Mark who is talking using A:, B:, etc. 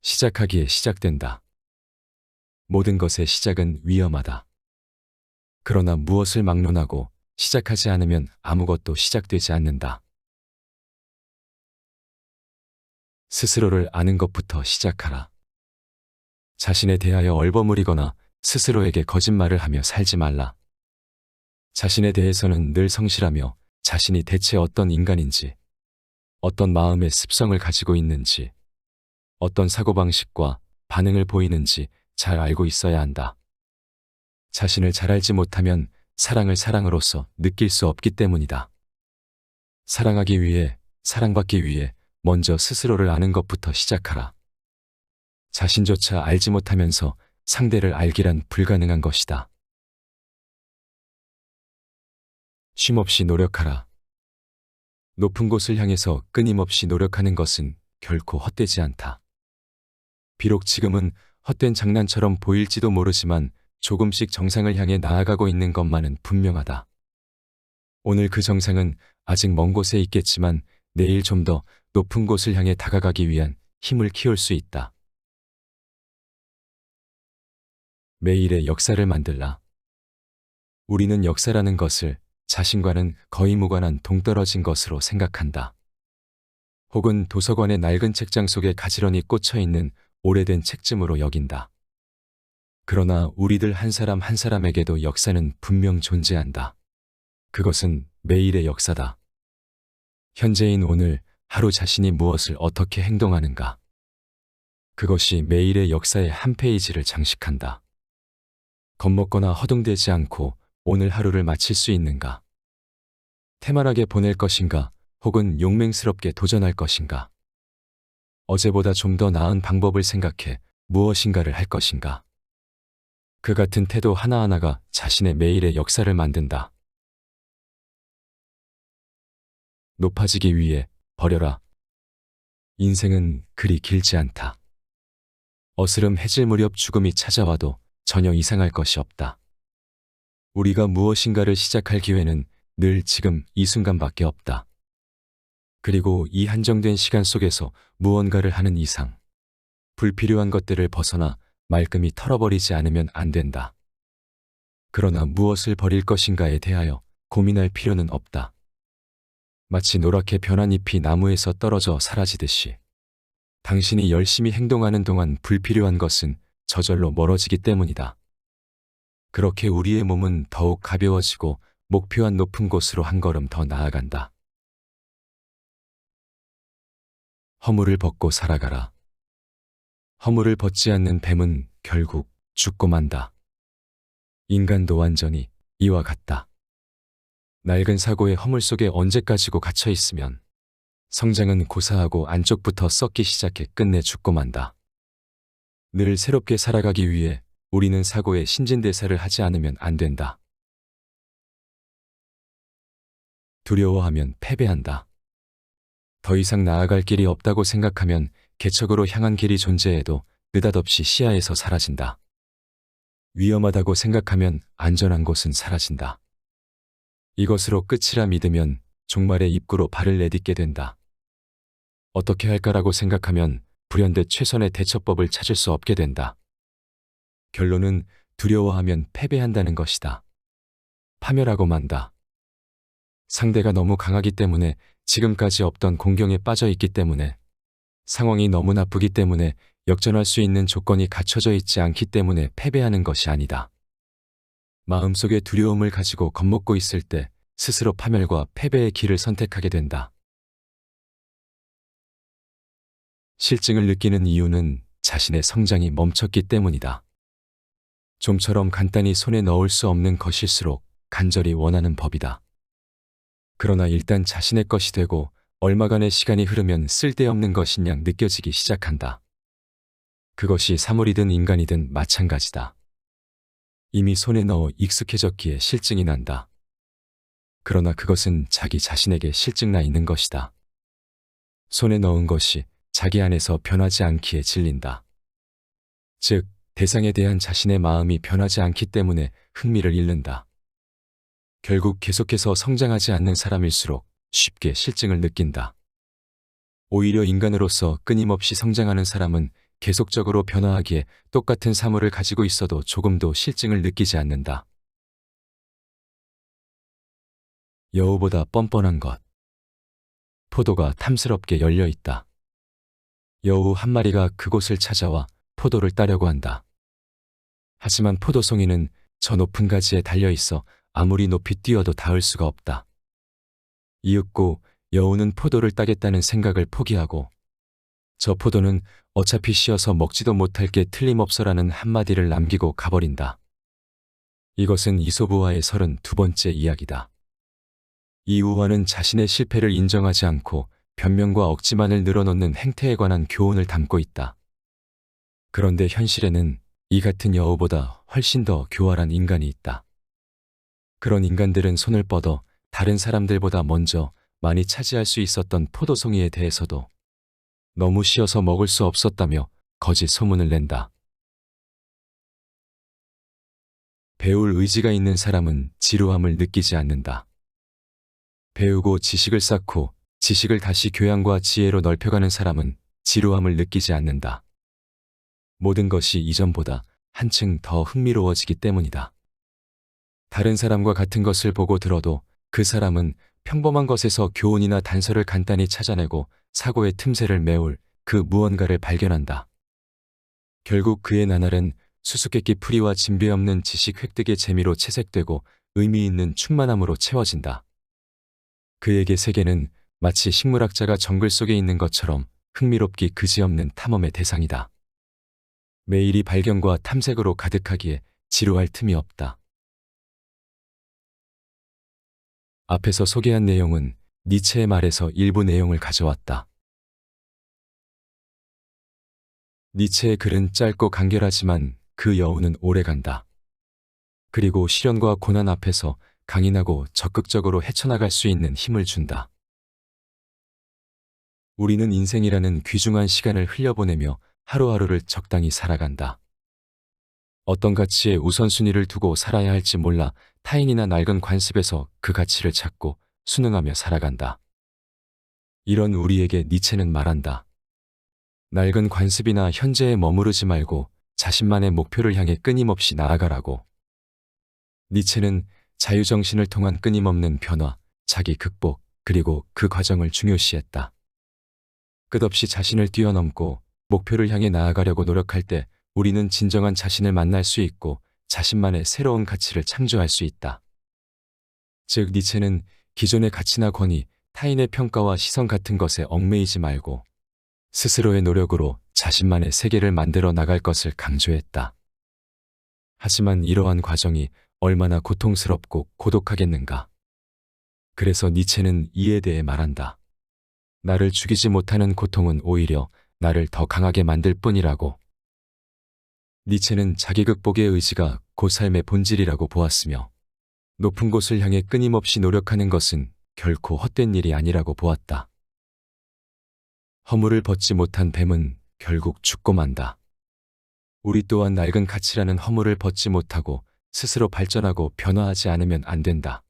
A: 시작하기에 시작된다. 모든 것의 시작은 위험하다. 그러나 무엇을 막론하고 시작하지 않으면 아무것도 시작되지 않는다. 스스로를 아는 것부터 시작하라. 자신에 대하여 얼버무리거나 스스로에게 거짓말을 하며 살지 말라. 자신에 대해서는 늘 성실하며 자신이 대체 어떤 인간인지, 어떤 마음의 습성을 가지고 있는지, 어떤 사고방식과 반응을 보이는지 잘 알고 있어야 한다. 자신을 잘 알지 못하면 사랑을 사랑으로서 느낄 수 없기 때문이다. 사랑하기 위해, 사랑받기 위해 먼저 스스로를 아는 것부터 시작하라. 자신조차 알지 못하면서 상대를 알기란 불가능한 것이다. 쉼없이 노력하라. 높은 곳을 향해서 끊임없이 노력하는 것은 결코 헛되지 않다. 비록 지금은 헛된 장난처럼 보일지도 모르지만 조금씩 정상을 향해 나아가고 있는 것만은 분명하다. 오늘 그 정상은 아직 먼 곳에 있겠지만 내일 좀 더 높은 곳을 향해 다가가기 위한 힘을 키울 수 있다. 매일의 역사를 만들라. 우리는 역사라는 것을 자신과는 거의 무관한 동떨어진 것으로 생각한다. 혹은 도서관의 낡은 책장 속에 가지런히 꽂혀 있는 오래된 책쯤으로 여긴다. 그러나 우리들 한 사람 한 사람에게도 역사는 분명 존재한다. 그것은 매일의 역사다. 현재인 오늘 하루 자신이 무엇을 어떻게 행동하는가. 그것이 매일의 역사의 한 페이지를 장식한다. 겁먹거나 허둥대지 않고 오늘 하루를 마칠 수 있는가. 태만하게 보낼 것인가 혹은 용맹스럽게 도전할 것인가. 어제보다 좀 더 나은 방법을 생각해 무엇인가를 할 것인가. 그 같은 태도 하나하나가 자신의 매일의 역사를 만든다. 높아지기 위해 버려라. 인생은 그리 길지 않다. 어스름해질 무렵 죽음이 찾아와도 전혀 이상할 것이 없다. 우리가 무엇인가를 시작할 기회는 늘 지금 이 순간밖에 없다. 그리고 이 한정된 시간 속에서 무언가를 하는 이상 불필요한 것들을 벗어나 말끔히 털어버리지 않으면 안 된다. 그러나 무엇을 버릴 것인가에 대하여 고민할 필요는 없다. 마치 노랗게 변한 잎이 나무에서 떨어져 사라지듯이 당신이 열심히 행동하는 동안 불필요한 것은 저절로 멀어지기 때문이다. 그렇게 우리의 몸은 더욱 가벼워지고 목표한 높은 곳으로 한 걸음 더 나아간다. 허물을 벗고 살아가라. 허물을 벗지 않는 뱀은 결국 죽고 만다. 인간도 완전히 이와 같다. 낡은 사고의 허물 속에 언제까지고 갇혀 있으면 성장은 고사하고 안쪽부터 썩기 시작해 끝내 죽고 만다. 늘 새롭게 살아가기 위해 우리는 사고의 신진대사를 하지 않으면 안 된다. 두려워하면 패배한다. 더 이상 나아갈 길이 없다고 생각하면 개척으로 향한 길이 존재해도 느닷없이 시야에서 사라진다. 위험하다고 생각하면 안전한 곳은 사라진다. 이것으로 끝이라 믿으면 종말의 입구로 발을 내딛게 된다. 어떻게 할까라고 생각하면 불현듯 최선의 대처법을 찾을 수 없게 된다. 결론은 두려워하면 패배한다는 것이다. 파멸하고 만다. 상대가 너무 강하기 때문에 지금까지 없던 공경에 빠져 있기 때문에 상황이 너무 나쁘기 때문에 역전할 수 있는 조건이 갖춰져 있지 않기 때문에 패배하는 것이 아니다. 마음속에 두려움을 가지고 겁먹고 있을 때 스스로 파멸과 패배의 길을 선택하게 된다. 실증을 느끼는 이유는 자신의 성장이 멈췄기 때문이다. 좀처럼 간단히 손에 넣을 수 없는 것일수록 간절히 원하는 법이다. 그러나 일단 자신의 것이 되고 얼마간의 시간이 흐르면 쓸데없는 것인 양 느껴지기 시작한다. 그것이 사물이든 인간이든 마찬가지다. 이미 손에 넣어 익숙해졌기에 실증이 난다. 그러나 그것은 자기 자신에게 실증나 있는 것이다. 손에 넣은 것이 자기 안에서 변하지 않기에 질린다. 즉, 대상에 대한 자신의 마음이 변하지 않기 때문에 흥미를 잃는다. 결국 계속해서 성장하지 않는 사람일수록 쉽게 실증을 느낀다. 오히려 인간으로서 끊임없이 성장하는 사람은 계속적으로 변화하기에 똑같은 사물을 가지고 있어도 조금도 실증을 느끼지 않는다. 여우보다 뻔뻔한 것. 포도가 탐스럽게 열려 있다. 여우 한 마리가 그곳을 찾아와 포도를 따려고 한다. 하지만 포도송이는 저 높은 가지에 달려 있어 아무리 높이 뛰어도 닿을 수가 없다. 이윽고 여우는 포도를 따겠다는 생각을 포기하고 저 포도는 어차피 쉬어서 먹지도 못할 게 틀림없어라는 한마디를 남기고 가버린다. 이것은 이솝우화의 32번째 이야기다. 이 우화는 자신의 실패를 인정하지 않고 변명과 억지만을 늘어놓는 행태에 관한 교훈을 담고 있다. 그런데 현실에는 이 같은 여우보다 훨씬 더 교활한 인간이 있다. 그런 인간들은 손을 뻗어 다른 사람들보다 먼저 많이 차지할 수 있었던 포도송이에 대해서도 너무 쉬어서 먹을 수 없었다며 거짓 소문을 낸다. 배울 의지가 있는 사람은 지루함을 느끼지 않는다. 배우고 지식을 쌓고 지식을 다시 교양과 지혜로 넓혀가는 사람은 지루함을 느끼지 않는다. 모든 것이 이전보다 한층 더 흥미로워지기 때문이다. 다른 사람과 같은 것을 보고 들어도 그 사람은 평범한 것에서 교훈이나 단서를 간단히 찾아내고 사고의 틈새를 메울 그 무언가를 발견한다. 결국 그의 나날은 수수께끼 풀이와 진배 없는 지식 획득의 재미로 채색되고 의미 있는 충만함으로 채워진다. 그에게 세계는 마치 식물학자가 정글 속에 있는 것처럼 흥미롭기 그지없는 탐험의 대상이다. 매일이 발견과 탐색으로 가득하기에 지루할 틈이 없다. 앞에서 소개한 내용은 니체의 말에서 일부 내용을 가져왔다. 니체의 글은 짧고 간결하지만 그 여우는 오래간다. 그리고 시련과 고난 앞에서 강인하고 적극적으로 헤쳐나갈 수 있는 힘을 준다. 우리는 인생이라는 귀중한 시간을 흘려보내며 하루하루를 적당히 살아간다. 어떤 가치에 우선순위를 두고 살아야 할지 몰라 타인이나 낡은 관습에서 그 가치를 찾고 순응하며 살아간다. 이런 우리에게 니체는 말한다. 낡은 관습이나 현재에 머무르지 말고 자신만의 목표를 향해 끊임없이 나아가라고. 니체는 자유정신을 통한 끊임없는 변화, 자기 극복, 그리고 그 과정을 중요시했다. 끝없이 자신을 뛰어넘고 목표를 향해 나아가려고 노력할 때 우리는 진정한 자신을 만날 수 있고 자신만의 새로운 가치를 창조할 수 있다. 즉, 니체는 기존의 가치나 권위, 타인의 평가와 시선 같은 것에 얽매이지 말고 스스로의 노력으로 자신만의 세계를 만들어 나갈 것을 강조했다. 하지만 이러한 과정이 얼마나 고통스럽고 고독하겠는가. 그래서 니체는 이에 대해 말한다. 나를 죽이지 못하는 고통은 오히려 나를 더 강하게 만들 뿐이라고. 니체는 자기 극복의 의지가 곧 삶의 본질이라고 보았으며 높은 곳을 향해 끊임없이 노력하는 것은 결코 헛된 일이 아니라고 보았다. 허물을 벗지 못한 뱀은 결국 죽고 만다. 우리 또한 낡은 가치라는 허물을 벗지 못하고 스스로 발전하고 변화하지 않으면 안 된다.